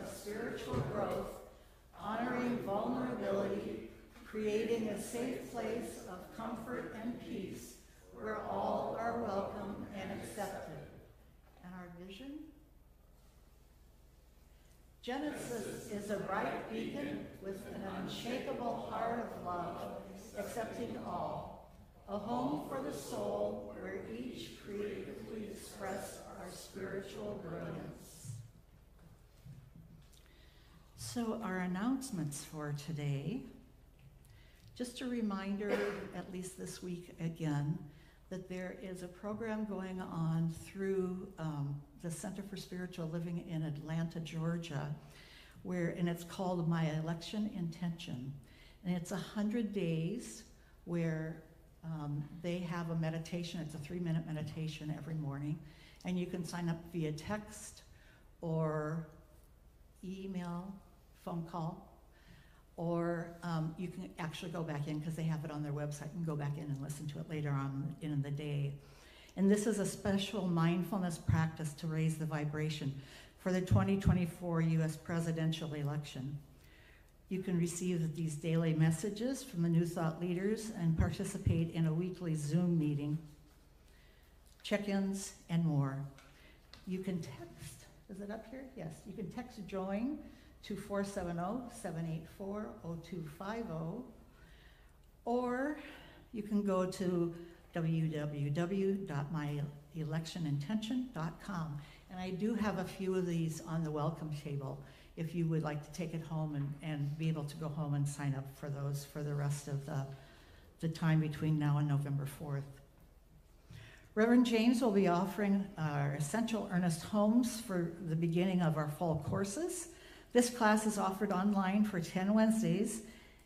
of spiritual growth, honoring vulnerability, creating a safe place of comfort and peace where all are welcome and accepted. And our vision? Genesis is a bright beacon with an unshakable heart of love, accepting all, a home for the soul where each creatively express our spiritual brilliance. So our announcements for today, just a reminder, at least this week again, that there is a program going on through the Center for Spiritual Living in Atlanta, Georgia, and it's called My Election Intention. And it's 100 days where they have a meditation. It's a 3-minute meditation every morning. And you can sign up via text or email, phone call, or you can actually go back in because they have it on their website and go back in and listen to it later on in the day. And this is a special mindfulness practice to raise the vibration for the 2024 U.S. presidential election. You can receive these daily messages from the New Thought leaders and participate in a weekly Zoom meeting, check-ins, and more. You can text, is it up here? Yes, you can text JOIN to 470-784-0250, or you can go to www.myelectionintention.com. And I do have a few of these on the welcome table if you would like to take it home and be able to go home and sign up for those for the rest of the time between now and November 4th. Reverend James will be offering our Essential Earnest Homes for the beginning of our fall courses. This class is offered online for 10 Wednesdays.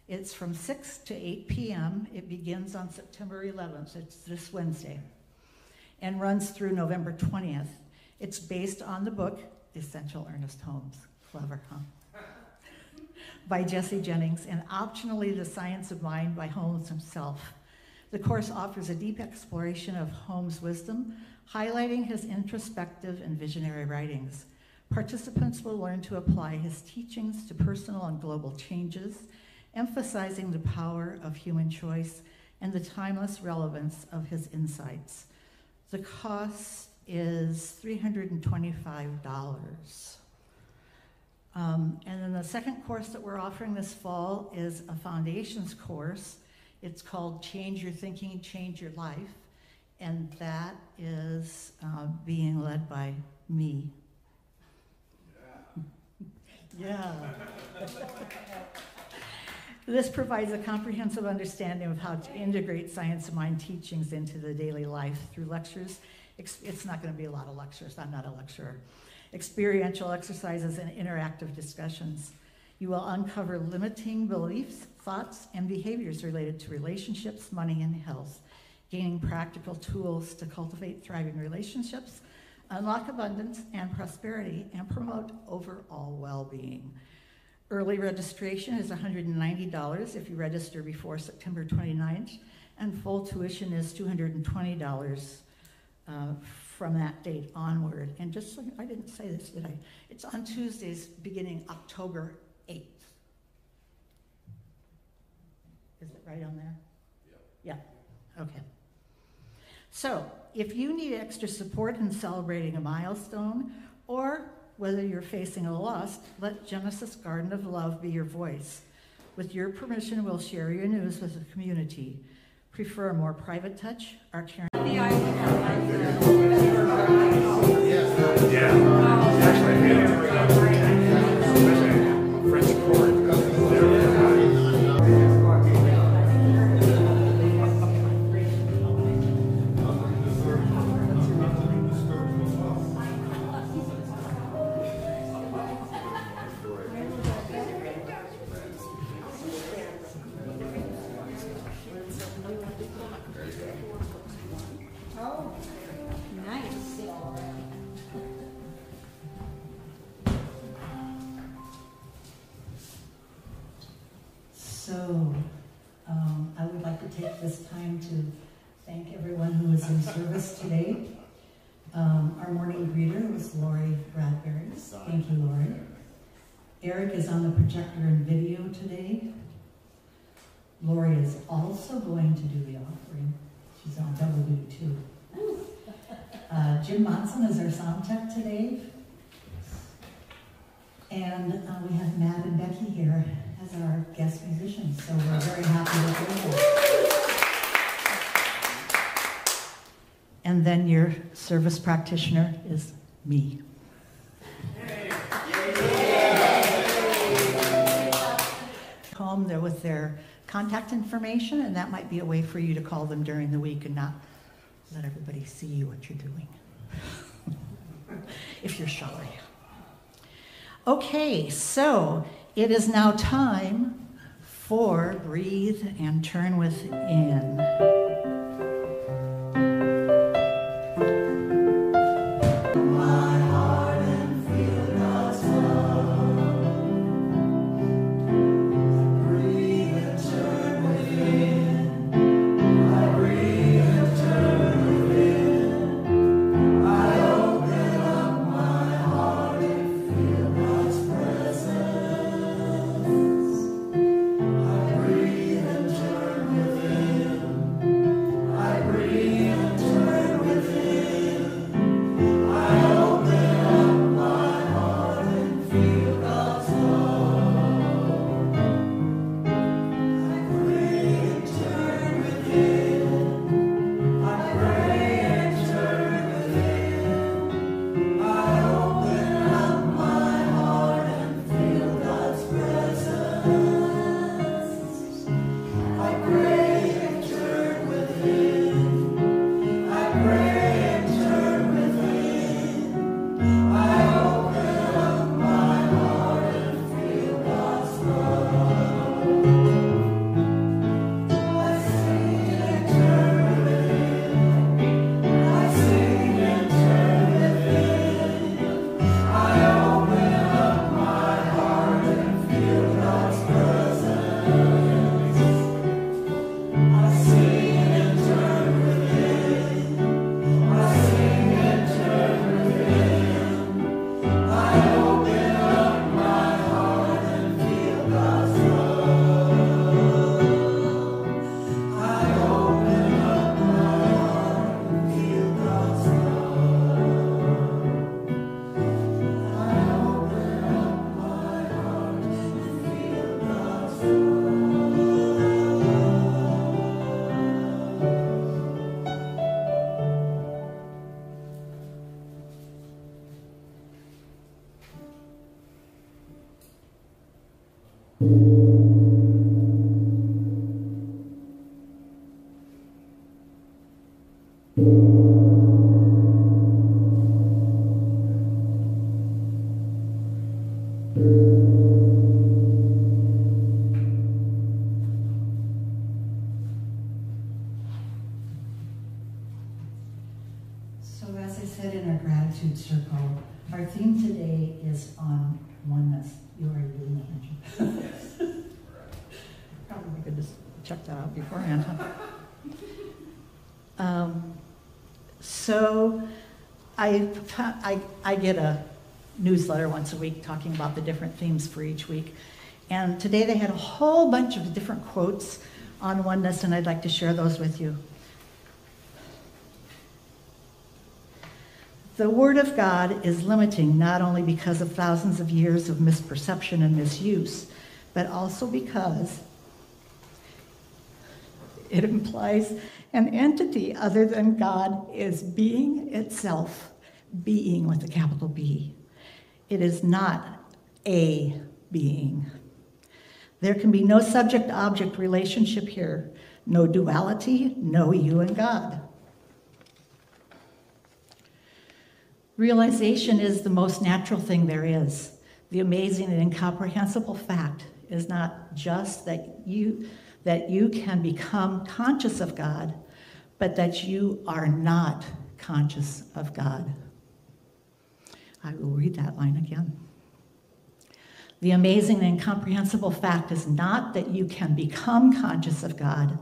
It's from 6 to 8 p.m. It begins on September 11th, it's this Wednesday, and runs through November 20th. It's based on the book, Essential Earnest Homes. Clever, huh? By Jesse Jennings, and optionally, The Science of Mind by Holmes himself. The course offers a deep exploration of Holmes' wisdom, highlighting his introspective and visionary writings. Participants will learn to apply his teachings to personal and global changes, emphasizing the power of human choice and the timeless relevance of his insights. The cost is $325. And then the second course that we're offering this fall is a foundations course. It's called Change Your Thinking, Change Your Life, and that is being led by me. Yeah. This provides a comprehensive understanding of how to integrate Science of Mind teachings into the daily life through lectures. It's not going to be a lot of lectures. I'm not a lecturer. Experiential exercises and interactive discussions. You will uncover limiting beliefs, thoughts, and behaviors related to relationships, money, and health, gaining practical tools to cultivate thriving relationships, unlock abundance and prosperity, and promote overall well-being. Early registration is $190 if you register before September 29th, and full tuition is $220 from that date onward. And just so, I didn't say this, did I? It's on Tuesdays beginning October 8th. Is it right on there? Yeah. Yeah, okay. So, if you need extra support in celebrating a milestone, or whether you're facing a loss, let Genesis Garden of Love be your voice. With your permission, we'll share your news with the community. Prefer a more private touch? Our Karen. I would like to take this time to thank everyone who was in service today. Our morning greeter was Lori Bradbury. Thank you, Lori. Eric is on the projector and video today. Lori is also going to do the offering. She's on double duty too. Jim Monson is our sound tech today. And we have Matt and Becky here as our guest musicians, so we're very happy to be here. And then your service practitioner is me. Home there with their contact information, and that might be a way for you to call them during the week and not let everybody see what you're doing if you're shy. Okay, so it is now time for Breathe and Turn Within. So as I said in our gratitude circle, our theme today is on oneness. You are doing it, aren't you? Probably we could just check that out beforehand, huh? So I get a newsletter once a week talking about the different themes for each week. And today they had a whole bunch of different quotes on oneness, and I'd like to share those with you. The Word of God is limiting not only because of thousands of years of misperception and misuse, but also because it implies an entity other than God is being itself, being with a capital B. It is not a being. There can be no subject-object relationship here, no duality, no you and God. Realization is the most natural thing there is. The amazing and incomprehensible fact is not just that you can become conscious of God, but that you are not conscious of God. I will read that line again. The amazing and incomprehensible fact is not that you can become conscious of God,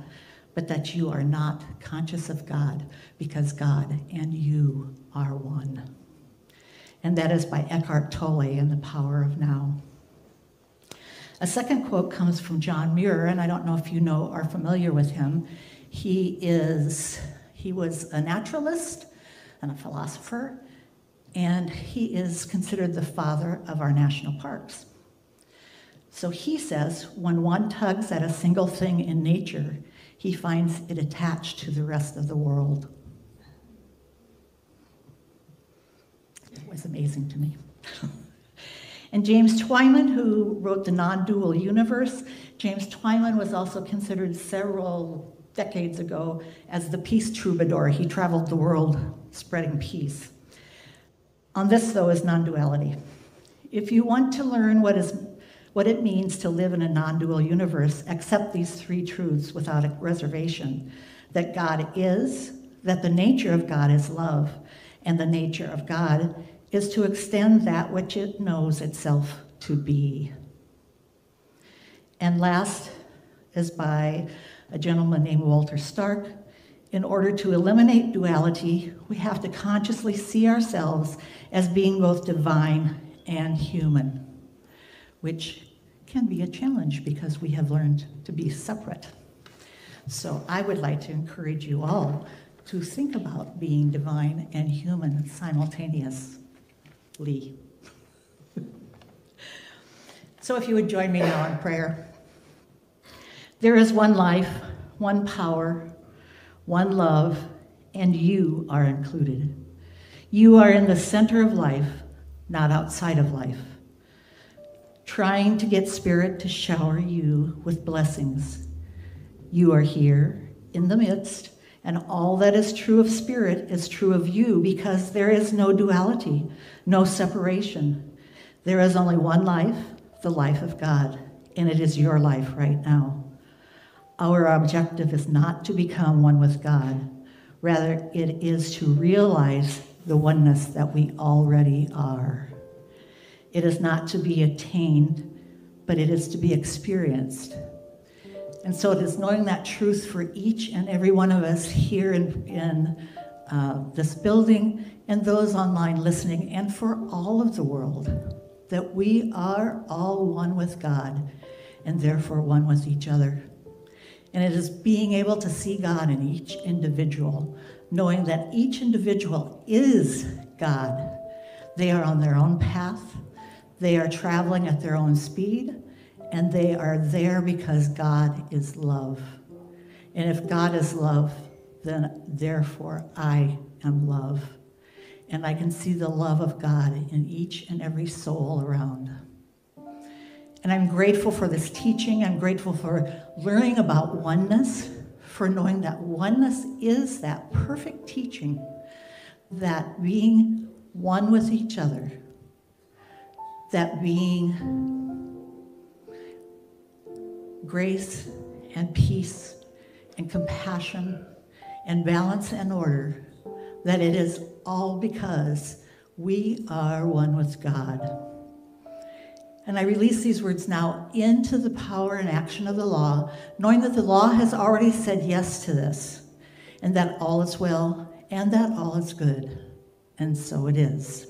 but that you are not conscious of God, because God and you are one. And that is by Eckhart Tolle in The Power of Now. A second quote comes from John Muir, and I don't know if you know are familiar with him. He was a naturalist and a philosopher, and he is considered the father of our national parks. So he says, when one tugs at a single thing in nature, he finds it attached to the rest of the world. It was amazing to me. And James Twyman, who wrote The Non-Dual Universe, James Twyman was also considered several decades ago as the peace troubadour. He traveled the world spreading peace. On this, though, is non-duality. If you want to learn what it means to live in a non-dual universe, accept these three truths without a reservation: that God is, that the nature of God is love, and the nature of God is to extend that which it knows itself to be. And last is by a gentleman named Walter Stark. In order to eliminate duality, we have to consciously see ourselves as being both divine and human, which can be a challenge because we have learned to be separate. So I would like to encourage you all to think about being divine and human simultaneously. So if you would join me now in prayer. There is one life, one power, one love, and you are included. You are in the center of life, not outside of life, trying to get Spirit to shower you with blessings. You are here in the midst, and all that is true of Spirit is true of you, because there is no duality, no separation. There is only one life, the life of God, and it is your life right now. Our objective is not to become one with God. Rather, it is to realize the oneness that we already are. It is not to be attained, but it is to be experienced. And so it is knowing that truth for each and every one of us here in this building and those online listening, and for all of the world, that we are all one with God and therefore one with each other. And it is being able to see God in each individual, knowing that each individual is God. They are on their own path, they are traveling at their own speed, and they are there because God is love. And if God is love, then therefore I am love. And I can see the love of God in each and every soul around. And I'm grateful for this teaching. I'm grateful for learning about oneness, for knowing that oneness is that perfect teaching, that being one with each other, that being grace and peace and compassion and balance and order, that it is all because we are one with God. And I release these words now into the power and action of the law, knowing that the law has already said yes to this, and that all is well, and that all is good. And so it is.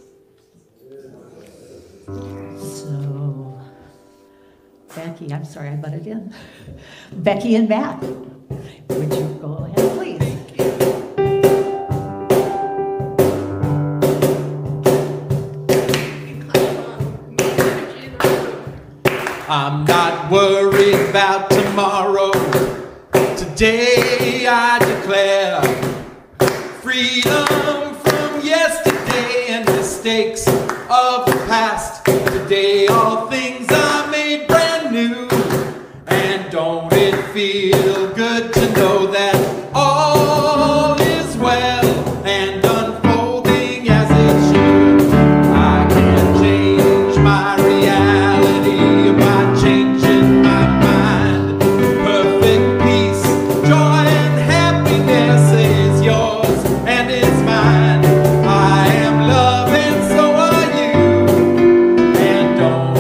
So, Becky, I'm sorry I butted in. Becky and Matt, would you go ahead, please? I'm not worried about tomorrow. Today I declare freedom from yesterday and mistakes of the past. Today all things are made brand new. And don't it feel good to know that all is well and unfolding as it should? I can change my reality by changing my mind. Perfect peace, joy and happiness is yours and is mine. I am love and so are you. And don't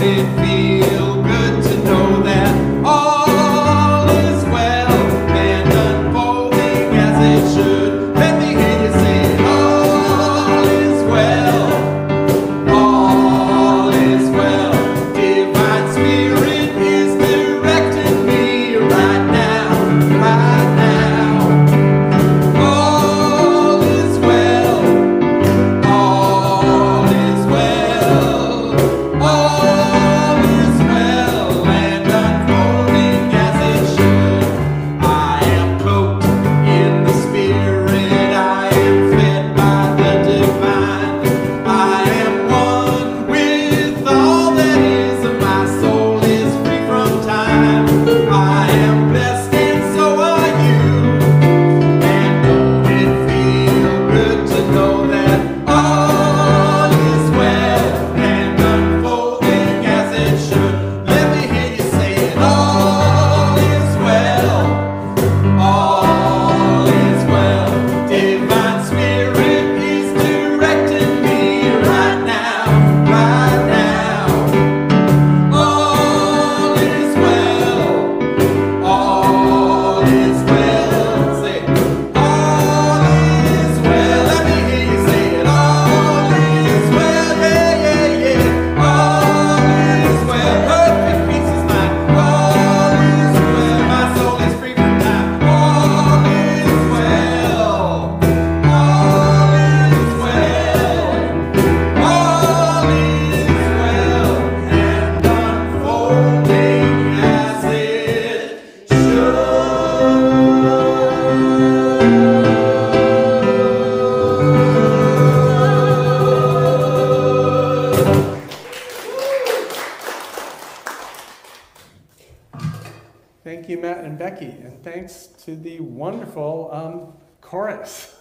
Thank you, Matt and Becky, and thanks to the wonderful chorus,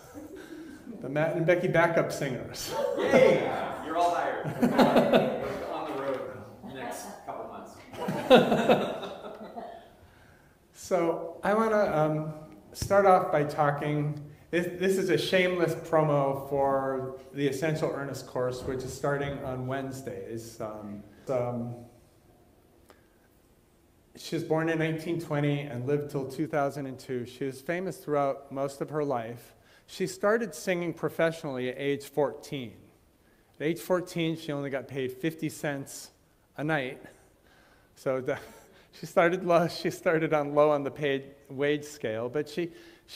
the Matt and Becky backup singers. Yay! You're all hired. We're on the road next couple months. So I want to start off by talking. This is a shameless promo for the Essential Earnest course, which is starting on Wednesdays. She was born in 1920 and lived till 2002. She was famous throughout most of her life. She started singing professionally at age 14. At age 14, she only got paid 50 cents a night. So she started low. She started low on the paid wage scale, but she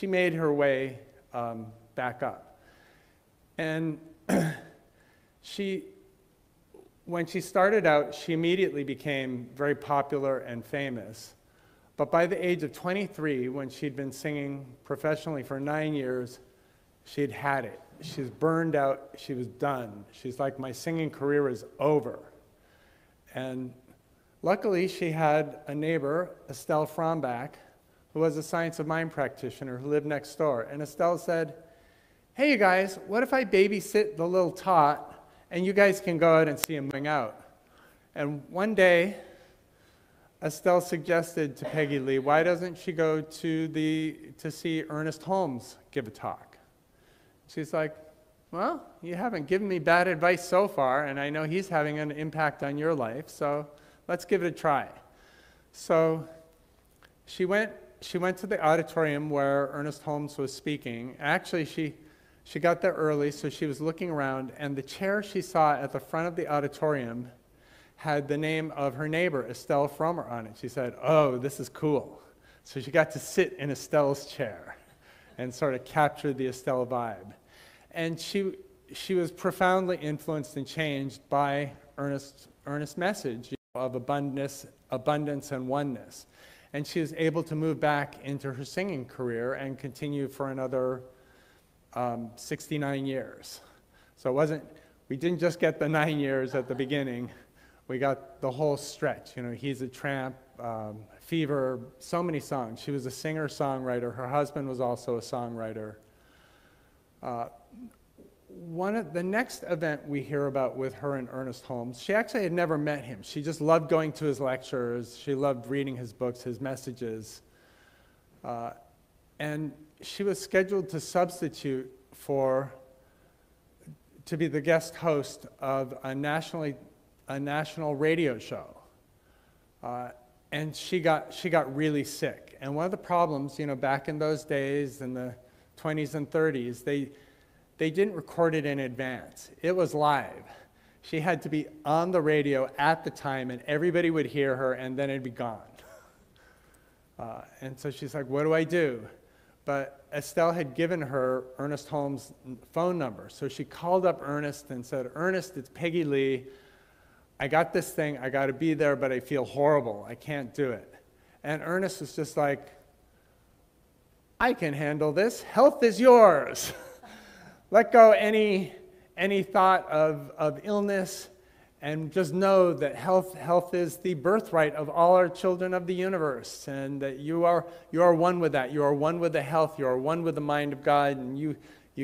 made her way back up. And when she started out, she immediately became very popular and famous. But by the age of 23, when she'd been singing professionally for 9 years, she'd had it. She was burned out. She was done. She's like, my singing career is over. And luckily, she had a neighbor, Estelle Frombach, who was a Science of Mind practitioner who lived next door. And Estelle said, hey, you guys, what if I babysit the little tot and you guys can go out and see him hang out? And one day, Estelle suggested to Peggy Lee, why doesn't she go to see Ernest Holmes give a talk? She's like, well, you haven't given me bad advice so far, and I know he's having an impact on your life, so let's give it a try. So she went to the auditorium where Ernest Holmes was speaking. Actually, she got there early, so she was looking around, and the chair she saw at the front of the auditorium had the name of her neighbor, Estelle Frommer, on it. She said, oh, this is cool. So she got to sit in Estelle's chair and sort of capture the Estelle vibe. And she was profoundly influenced and changed by Ernest's message of abundance and oneness. And she was able to move back into her singing career and continue for another 69 years. So we didn't just get the 9 years at the beginning, we got the whole stretch. He's a Tramp, Fever, so many songs. She was a singer-songwriter. Her husband was also a songwriter. The next event we hear about with her and Ernest Holmes, she actually had never met him. She just loved going to his lectures. She loved reading his books, his messages. And she was scheduled to substitute to be the guest host of a national radio show. And she got really sick. And one of the problems, back in those days, in the 20s and 30s, they didn't record it in advance. It was live. She had to be on the radio at the time, and everybody would hear her, and then it'd be gone. And so she's like, what do I do? But Estelle had given her Ernest Holmes' phone number. So she called up Ernest and said, Ernest, it's Peggy Lee. I got this thing. I got to be there, but I feel horrible. I can't do it. And Ernest was just like, I can handle this. Health is yours. Let go any thought of illness, and just know that health is the birthright of all our children of the universe, and that you are one with that. You are one with the health. You are one with the mind of God, and you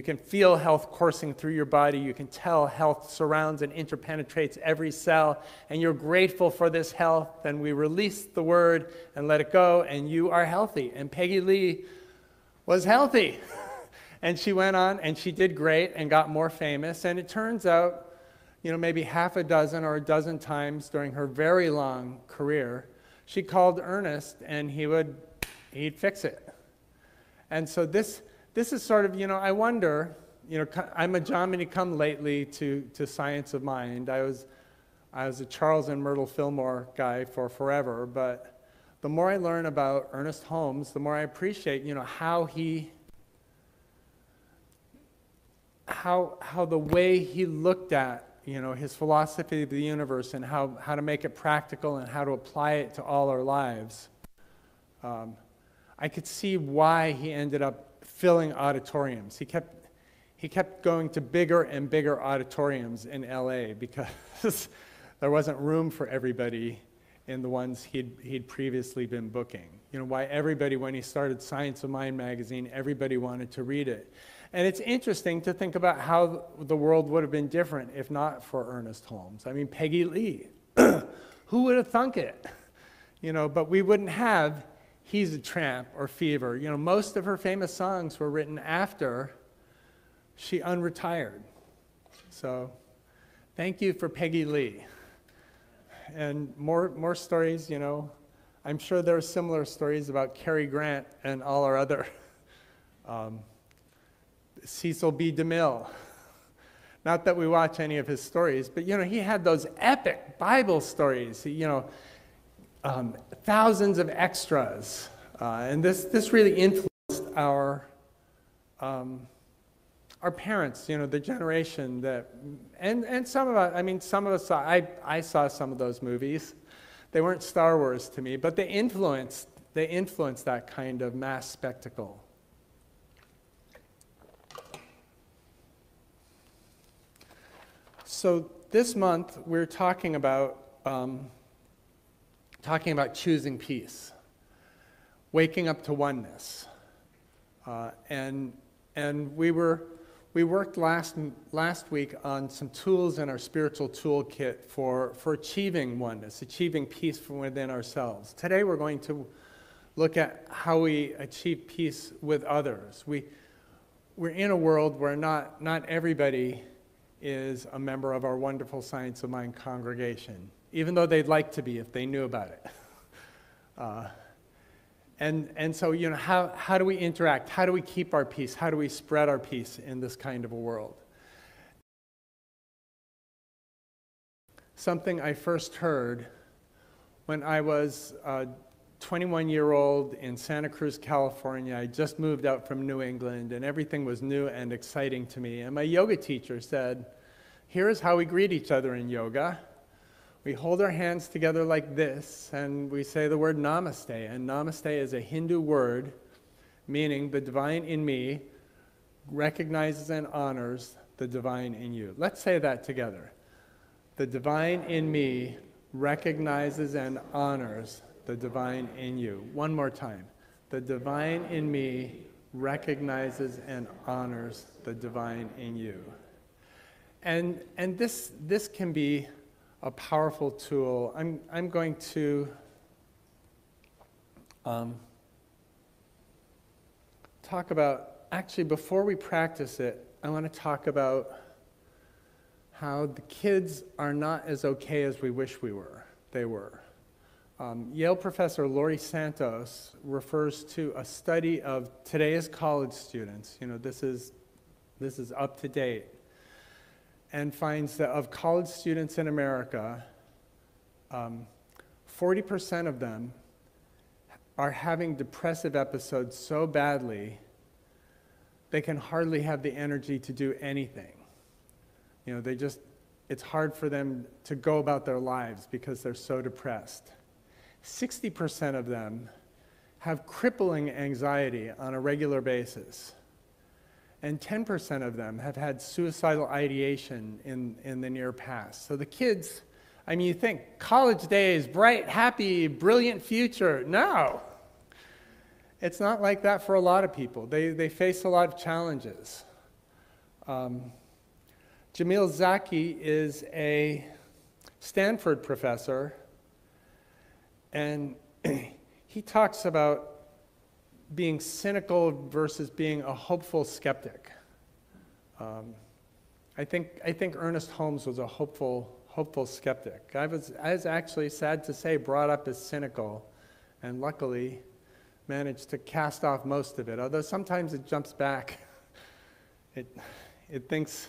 can feel health coursing through your body. You can tell health surrounds and interpenetrates every cell, and you're grateful for this health. And we release the word and let it go, and you are healthy. And Peggy Lee was healthy. And she went on, and she did great and got more famous. And it turns out, maybe half a dozen or a dozen times during her very long career, she called Ernest, and he'd fix it. And so this is sort of, I wonder, I'm a John Minnie Come lately to Science of Mind. I was a Charles and Myrtle Fillmore guy for forever, but the more I learn about Ernest Holmes, the more I appreciate, how the way he looked at, his philosophy of the universe and how to make it practical and how to apply it to all our lives. I could see why he ended up filling auditoriums. He kept going to bigger and bigger auditoriums in LA because there wasn't room for everybody in the ones he'd previously been booking. You know, why everybody, when he started Science of Mind magazine, everybody wanted to read it. And it's interesting to think about how the world would have been different if not for Ernest Holmes. I mean, Peggy Lee, who would have thunk it? You know, but we wouldn't have He's a Tramp or Fever. You know, most of her famous songs were written after she unretired. So thank you for Peggy Lee. And more stories, you know. I'm sure there are similar stories about Cary Grant and all our other Cecil B. DeMille. Not that we watch any of his stories, but you know, he had those epic Bible stories, you know, thousands of extras. And this really influenced our parents, you know, the generation that, and some of us, I mean, some of us saw, I saw some of those movies. They weren't Star Wars to me, but they influenced that kind of mass spectacle. So this month we're talking about choosing peace, waking up to oneness, and we worked last week on some tools in our spiritual toolkit for achieving oneness, achieving peace from within ourselves. Today we're going to look at how we achieve peace with others. We're in a world where not everybody is a member of our wonderful Science of Mind congregation, even though they'd like to be if they knew about it. And so, you know, how do we interact? How do we keep our peace? How do we spread our peace in this kind of a world? Something I first heard when I was 21-year-old in Santa Cruz, California. I just moved out from New England, and everything was new and exciting to me. And my yoga teacher said, "Here's how we greet each other in yoga. We hold our hands together like this, and we say the word namaste. And namaste is a Hindu word meaning the divine in me recognizes and honors the divine in you." Let's say that together. The divine in me recognizes and honors the divine in you. One more time. The divine in me recognizes and honors the divine in you. And this can be a powerful tool. I'm going to talk about, actually before we practice it, I want to talk about how the kids are not as okay as we wish they were. Yale professor Laurie Santos refers to a study of today's college students. You know, this is up to date, and finds that of college students in America, 40% of them are having depressive episodes so badly they can hardly have the energy to do anything. You know, it's hard for them to go about their lives because they're so depressed. 60% of them have crippling anxiety on a regular basis. And 10% of them have had suicidal ideation in the near past. So the kids, I mean, you think college days, bright, happy, brilliant future. No. It's not like that for a lot of people. They face a lot of challenges. Jamil Zaki is a Stanford professor, and he talks about being cynical versus being a hopeful skeptic. I think Ernest Holmes was a hopeful skeptic. I was actually, sad to say, brought up as cynical, and luckily managed to cast off most of it, although sometimes it jumps back. It thinks,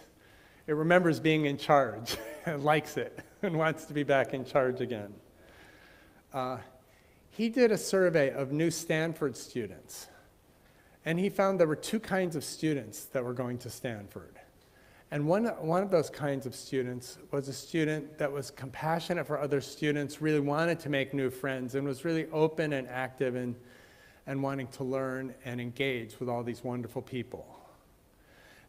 it remembers being in charge, and likes it, and wants to be back in charge again. He did a survey of new Stanford students, and he found there were two kinds of students that were going to Stanford. And one of those kinds of students was a student that was compassionate for other students, really wanted to make new friends, and was really open and active and wanting to learn and engage with all these wonderful people.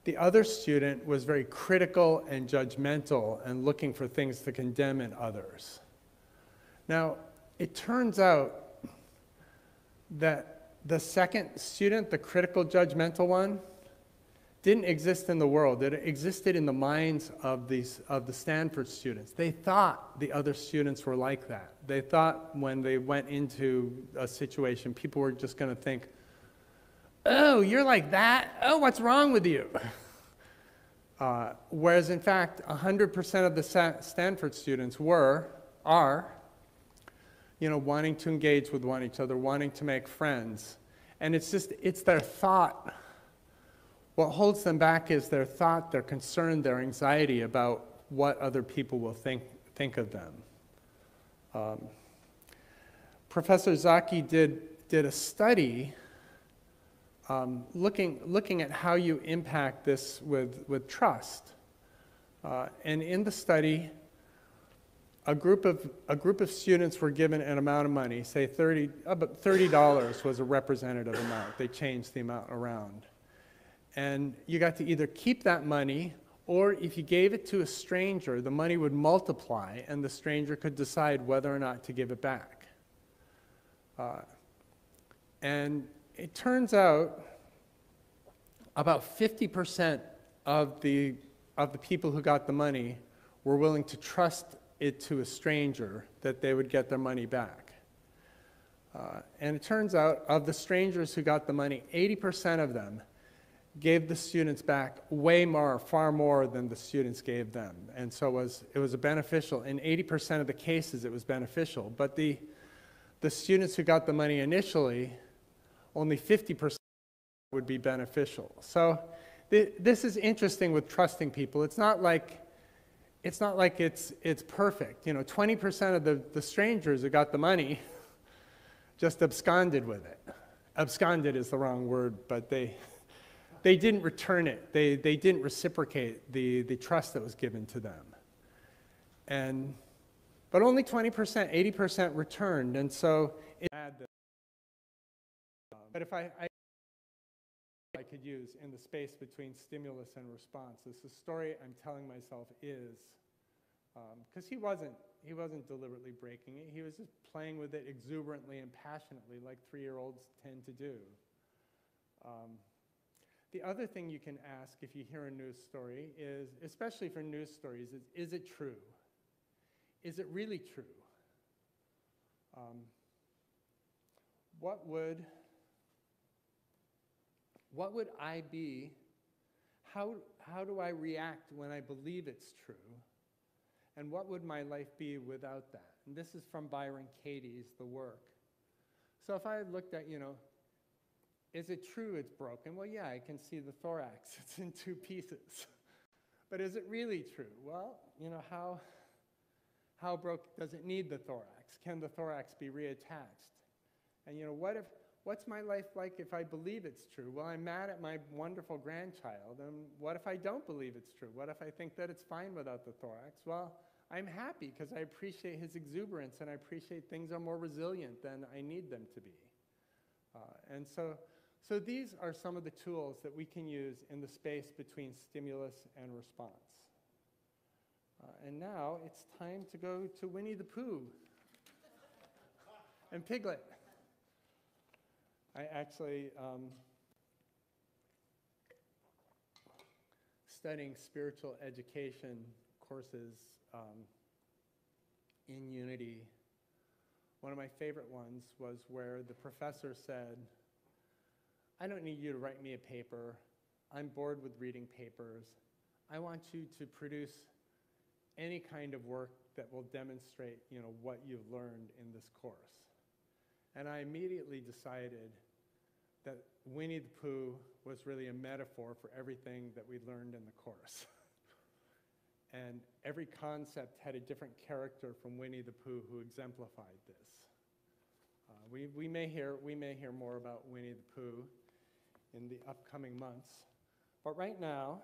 The other student was very critical and judgmental and looking for things to condemn in others. Now, it turns out that the second student, the critical judgmental one, didn't exist in the world. It existed in the minds of the Stanford students. They thought the other students were like that. They thought when they went into a situation, people were just going to think, oh, you're like that? Oh, what's wrong with you? Whereas in fact, 100% of the Stanford students are, wanting to engage with one another, wanting to make friends. And it's their thought. What holds them back is their thought, their concern, their anxiety about what other people will think of them. Professor Zaki did a study looking at how you impact this with trust. And in the study, a group of students were given an amount of money, say about $30 was a representative amount. They changed the amount around. And you got to either keep that money, or if you gave it to a stranger, the money would multiply and the stranger could decide whether or not to give it back. And it turns out about 50% of the people who got the money were willing to trust it to a stranger that they would get their money back. And it turns out of the strangers who got the money, 80% of them gave the students back far more than the students gave them. And so it was a beneficial. In 80% of the cases, it was beneficial. But the students who got the money initially, only 50% would be beneficial. So this is interesting with trusting people. It's not like it's perfect. 20% of the strangers who got the money just absconded with it. Absconded is the wrong word, but they didn't return it. They didn't reciprocate the trust that was given to them. But only 20%, 80% returned, and so but if I could use in the space between stimulus and response, this is the story I'm telling myself is, because he wasn't deliberately breaking it. He was just playing with it exuberantly and passionately, like 3-year-olds tend to do. The other thing you can ask if you hear a news story is, especially for news stories, is it true? Is it really true? What would I be? How do I react when I believe it's true? And what would my life be without that? And this is from Byron Katie's The Work. So if I had looked at, is it true it's broken? Well, yeah, I can see the thorax. It's in 2 pieces. But is it really true? Well, how broke does it need the thorax? Can the thorax be reattached? And what's my life like if I believe it's true? Well, I'm mad at my wonderful grandchild. And what if I don't believe it's true? What if I think that it's fine without the thorax? Well, I'm happy because I appreciate his exuberance and I appreciate things are more resilient than I need them to be. And so these are some of the tools that we can use in the space between stimulus and response. And now it's time to go to Winnie the Pooh and Piglet. I actually, studying spiritual education courses in Unity, one of my favorite ones was where the professor said, I don't need you to write me a paper. I'm bored with reading papers. I want you to produce any kind of work that will demonstrate, what you've learned in this course. And I immediately decided that Winnie the Pooh was really a metaphor for everything that we learned in the course. And every concept had a different character from Winnie the Pooh who exemplified this. We may hear more about Winnie the Pooh in the upcoming months. But right now,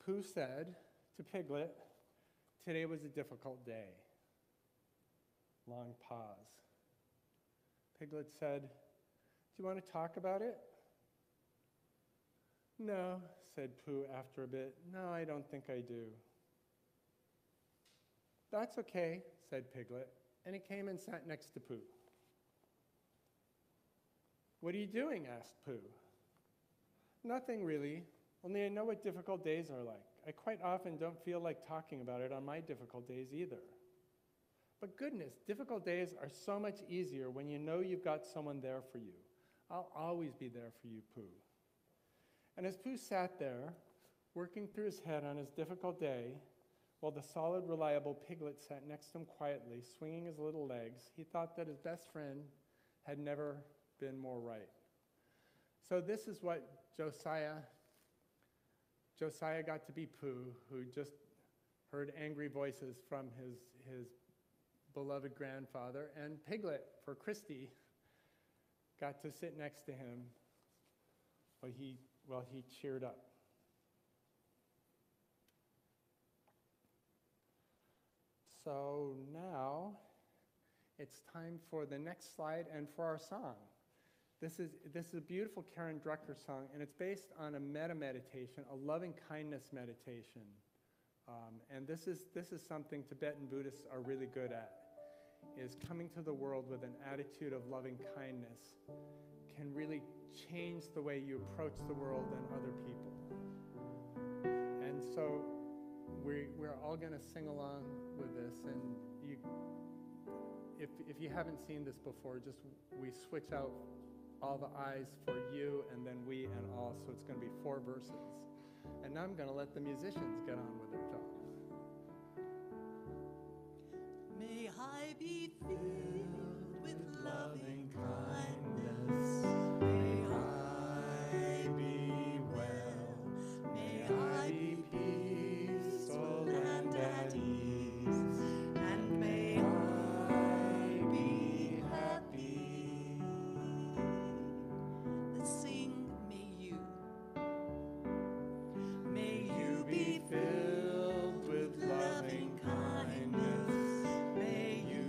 Pooh said to Piglet, today was a difficult day. Long pause. Piglet said, do you want to talk about it? No, said Pooh after a bit. No, I don't think I do. That's okay, said Piglet. and it came and sat next to Pooh. "What are you doing?" asked Pooh. "Nothing really, only I know what difficult days are like. I quite often don't feel like talking about it on my difficult days either." "But goodness, difficult days are so much easier when you know you've got someone there for you. I'll always be there for you, Pooh." And as Pooh sat there, working through his head on his difficult day, while the solid, reliable Piglet sat next to him quietly, swinging his little legs, he thought that his best friend had never been more right. So this is what Josiah got to be Pooh, who just heard angry voices from his beloved grandfather, and Piglet, for Christy, got to sit next to him while he cheered up. So now it's time for the next slide and for our song. This is a beautiful Karen Drucker song, and it's based on a metta meditation, a loving kindness meditation. And this is something Tibetan Buddhists are really good at, is coming to the world with an attitude of loving kindness can really change the way you approach the world and other people. And so we're all going to sing along with this, and if you haven't seen this before, we switch out all the I's for you and then we and all, so it's going to be 4 verses. And now I'm going to let the musicians get on with their job. May I be filled with loving kindness. May I be well. May I be peaceful and at ease. And may I be happy. Let's sing, may you be filled with loving kindness. May you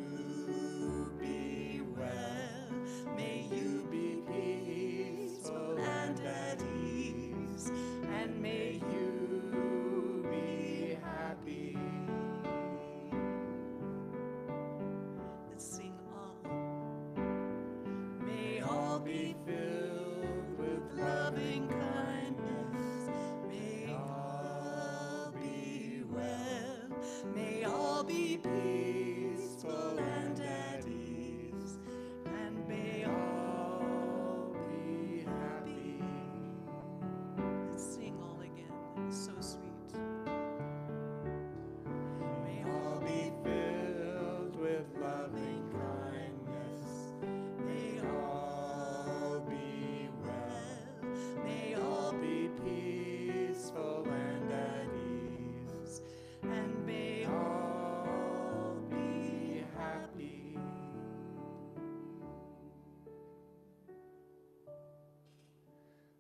be well. May you be peaceful and at ease. And may you be happy. Let's sing all. May all be filled with loving kindness. May all be well. May all be peaceful and at ease. And may all be happy. Let's sing all again. So sweet. May all be filled with loving kindness. May all be well. May all be peaceful and at ease. And may all be happy.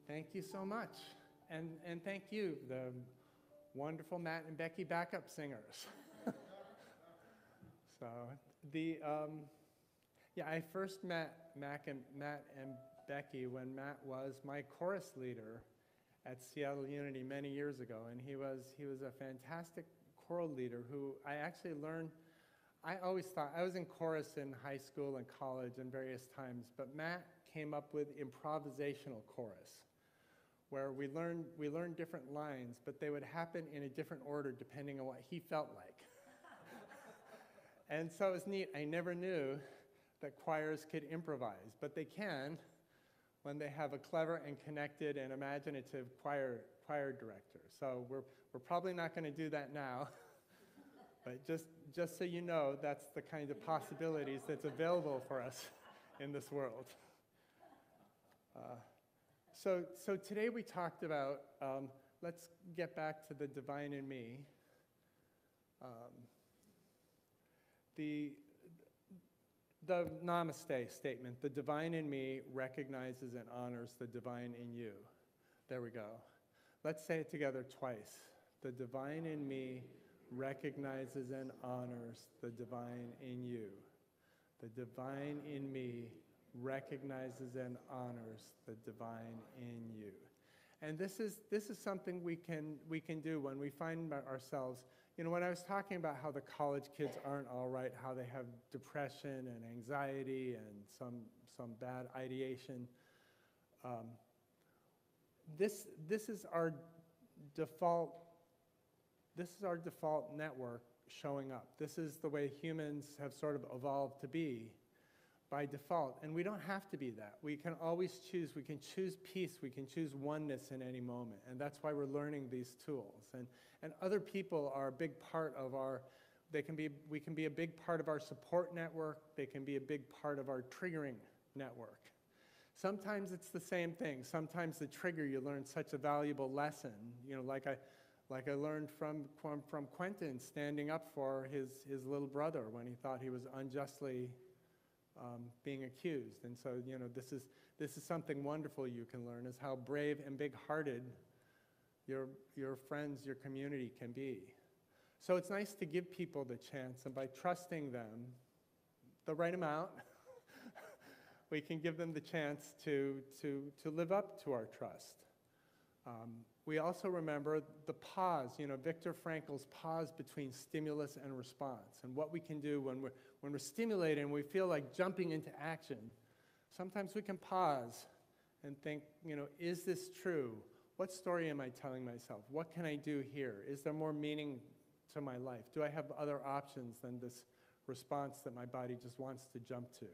Thank you so much. And thank you, the wonderful Matt and Becky backup singers. So I first met Matt and Becky when Matt was my chorus leader at Seattle Unity many years ago, and he was a fantastic choral leader who I actually learned. I always thought I was in chorus in high school and college and various times, but Matt came up with improvisational chorus, where we learned different lines, but they would happen in a different order depending on what he felt like. And so it was neat. I never knew that choirs could improvise, but they can when they have a clever and connected and imaginative choir director. So we're probably not going to do that now, but just so you know, that's the kind of possibilities that's available for us in this world. So today we talked about, let's get back to the divine in me. The Namaste statement, the divine in me recognizes and honors the divine in you. There we go. Let's say it together twice. The divine in me recognizes and honors the divine in you. The divine in me recognizes and honors the divine in you. And this is something we can do when we find ourselves when I was talking about how the college kids aren't all right, how they have depression and anxiety and some bad ideation, this is our default. This is our default network showing up. This is the way humans have sort of evolved to be by default. And we don't have to be that. We can always choose. We can choose peace. We can choose oneness in any moment. And that's why we're learning these tools. And other people are a big part of we can be a big part of our support network. They can be a big part of our triggering network. Sometimes it's the same thing. Sometimes the trigger, you learn such a valuable lesson, like I learned from Quentin standing up for his little brother when he thought he was unjustly being accused. And so, this is something wonderful you can learn, is how brave and big-hearted your friends, your community can be. So it's nice to give people the chance, and by trusting them the right amount, we can give them the chance to live up to our trust. We also remember the pause, Viktor Frankl's pause between stimulus and response, and what we can do when we're stimulated and we feel like jumping into action. Sometimes we can pause and think, is this true? What story am I telling myself? What can I do here? Is there more meaning to my life? Do I have other options than this response that my body just wants to jump to?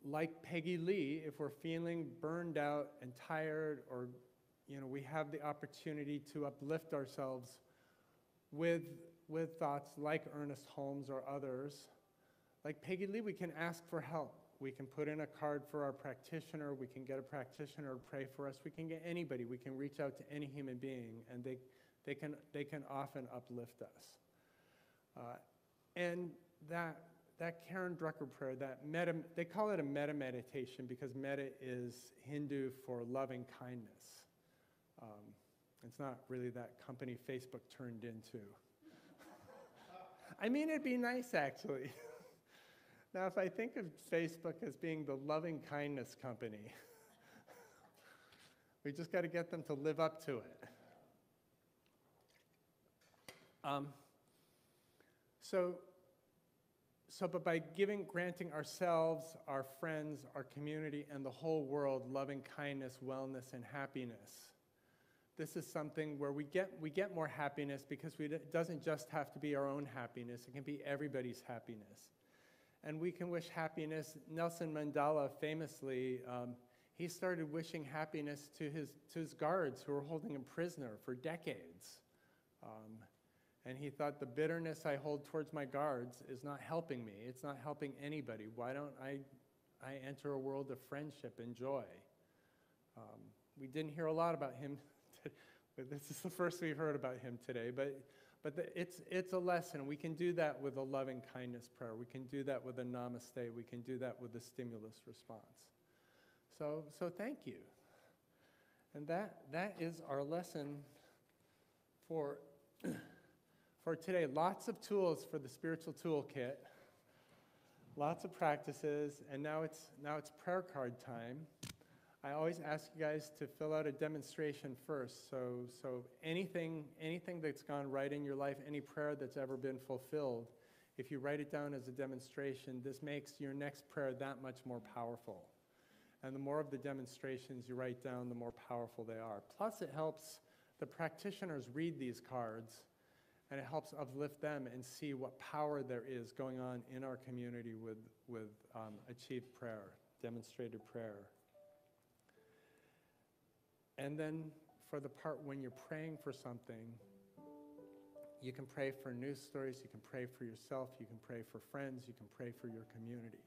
Like Peggy Lee, if we're feeling burned out and tired, or we have the opportunity to uplift ourselves with thoughts like Ernest Holmes or others, like Peggy Lee, we can ask for help. We can put in a card for our practitioner. We can get a practitioner to pray for us. We can get anybody. We can reach out to any human being, and they can often uplift us. And that Karen Drucker prayer, they call it a metta meditation because metta is Hindu for loving kindness. It's not really that company Facebook turned into. I mean, it'd be nice, actually. Now, if I think of Facebook as being the loving kindness company, we just got to get them to live up to it. But by granting ourselves, our friends, our community, and the whole world loving kindness, wellness, and happiness, this is something where we get more happiness because it doesn't just have to be our own happiness. It can be everybody's happiness. And we can wish happiness. Nelson Mandela famously, he started wishing happiness to his guards who were holding him prisoner for decades. And he thought, the bitterness I hold towards my guards is not helping me. It's not helping anybody. Why don't I enter a world of friendship and joy? We didn't hear a lot about him, but this is the first we've heard about him today. But it's a lesson. We can do that with a loving kindness prayer. We can do that with a namaste. We can do that with a stimulus response. So thank you. And that is our lesson for today. Lots of tools for the spiritual toolkit, lots of practices, and now it's prayer card time. I always ask you guys to fill out a demonstration first. So anything that's gone right in your life, any prayer that's ever been fulfilled, if you write it down as a demonstration, this makes your next prayer that much more powerful. And the more of the demonstrations you write down, the more powerful they are. Plus, it helps the practitioners read these cards, and it helps uplift them and see what power there is going on in our community with achieved prayer, demonstrated prayer. And then for the part when you're praying for something, you can pray for news stories, you can pray for yourself, you can pray for friends, you can pray for your community.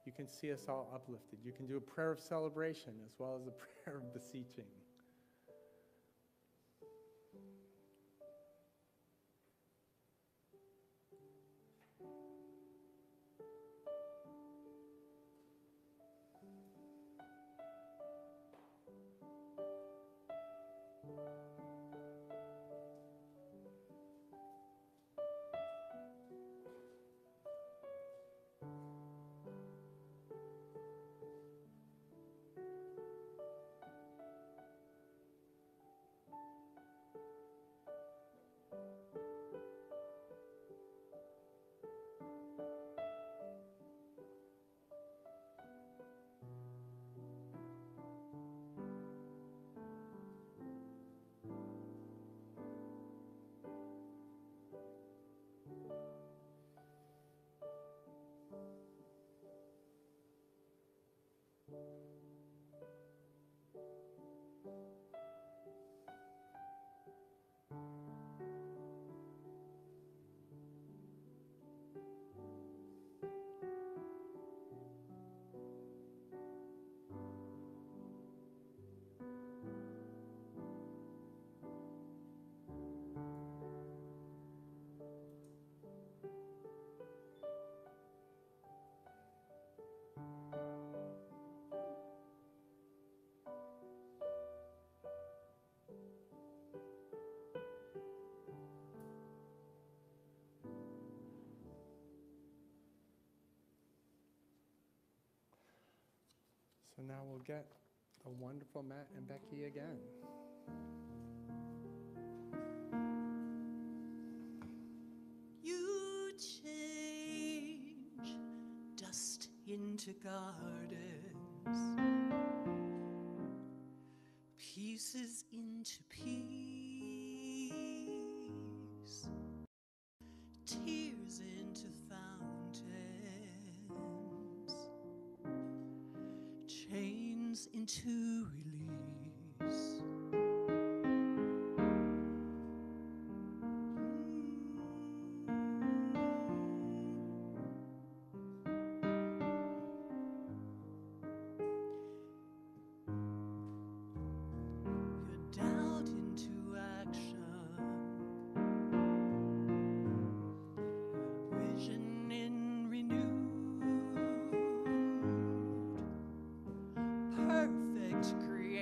You can see us all uplifted. You can do a prayer of celebration as well as a prayer of beseeching. So now we'll get the wonderful Matt and Becky again. You change dust into gardens, pieces into peace, tears into fountains, chains into release. Your doubt into action, vision in renewed, perfect creation.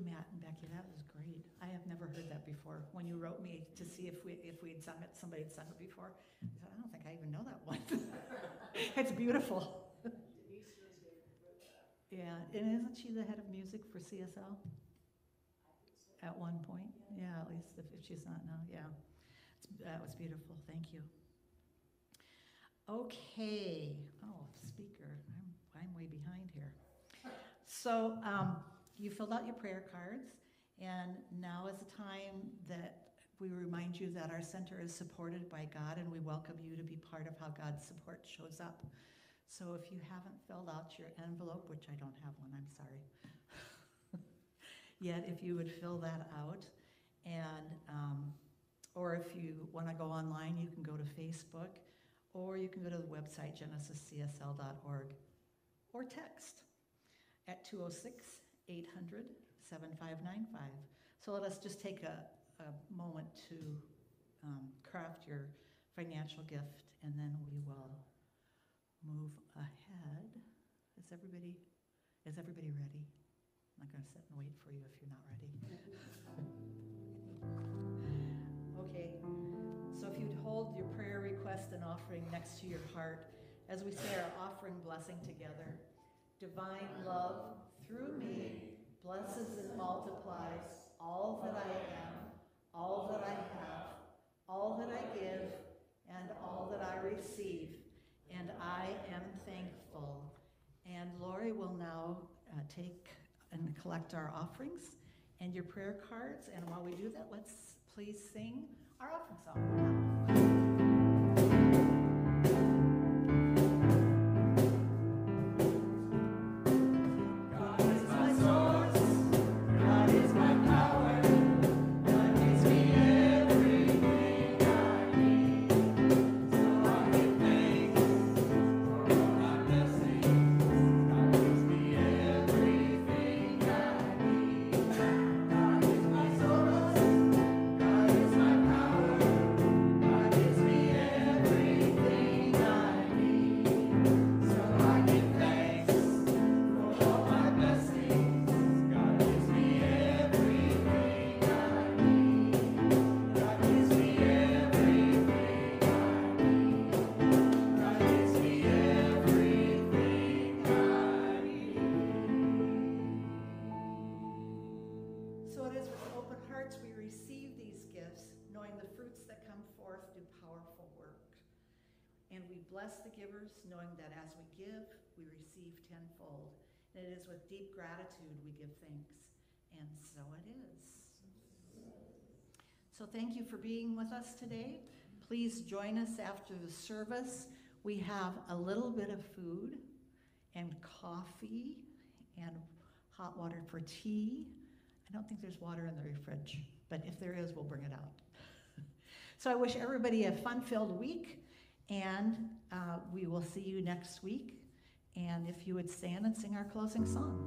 Matt and Becky. That was great. I have never heard that before. When you wrote me to see if we'd sung it, somebody had sung it before, I said, I don't think I even know that one. It's beautiful. Yeah, and isn't she the head of music for CSL? At one point? Yeah, at least if she's not now, yeah. That was beautiful, thank you. Okay, oh, speaker, I'm way behind here. So you filled out your prayer cards, and now is the time that we remind you that our center is supported by God, and we welcome you to be part of how God's support shows up. So if you haven't filled out your envelope, which I don't have one, I'm sorry, yet if you would fill that out, and or if you want to go online, you can go to Facebook, or you can go to the website, genesiscsl.org, or text at 206-800-7595. So let us just take a moment to craft your financial gift, and then we will move ahead. Is everybody ready? I'm not going to sit and wait for you if you're not ready. Okay, so if you'd hold your prayer request and offering next to your heart, as we say our offering blessing together. Divine love, through me, blesses and multiplies all that I am, all that I have, all that I give, and all that I receive, and I am thankful. And Lori will now take and collect our offerings and your prayer cards, and while we do that, let's please sing our offering song. Bless the givers, knowing that as we give, we receive tenfold. And it is with deep gratitude we give thanks. And so it is. So thank you for being with us today. Please join us after the service. We have a little bit of food and coffee and hot water for tea. I don't think there's water in the fridge, but if there is, we'll bring it out. So I wish everybody a fun-filled week. And we will see you next week. And if you would stand and sing our closing song.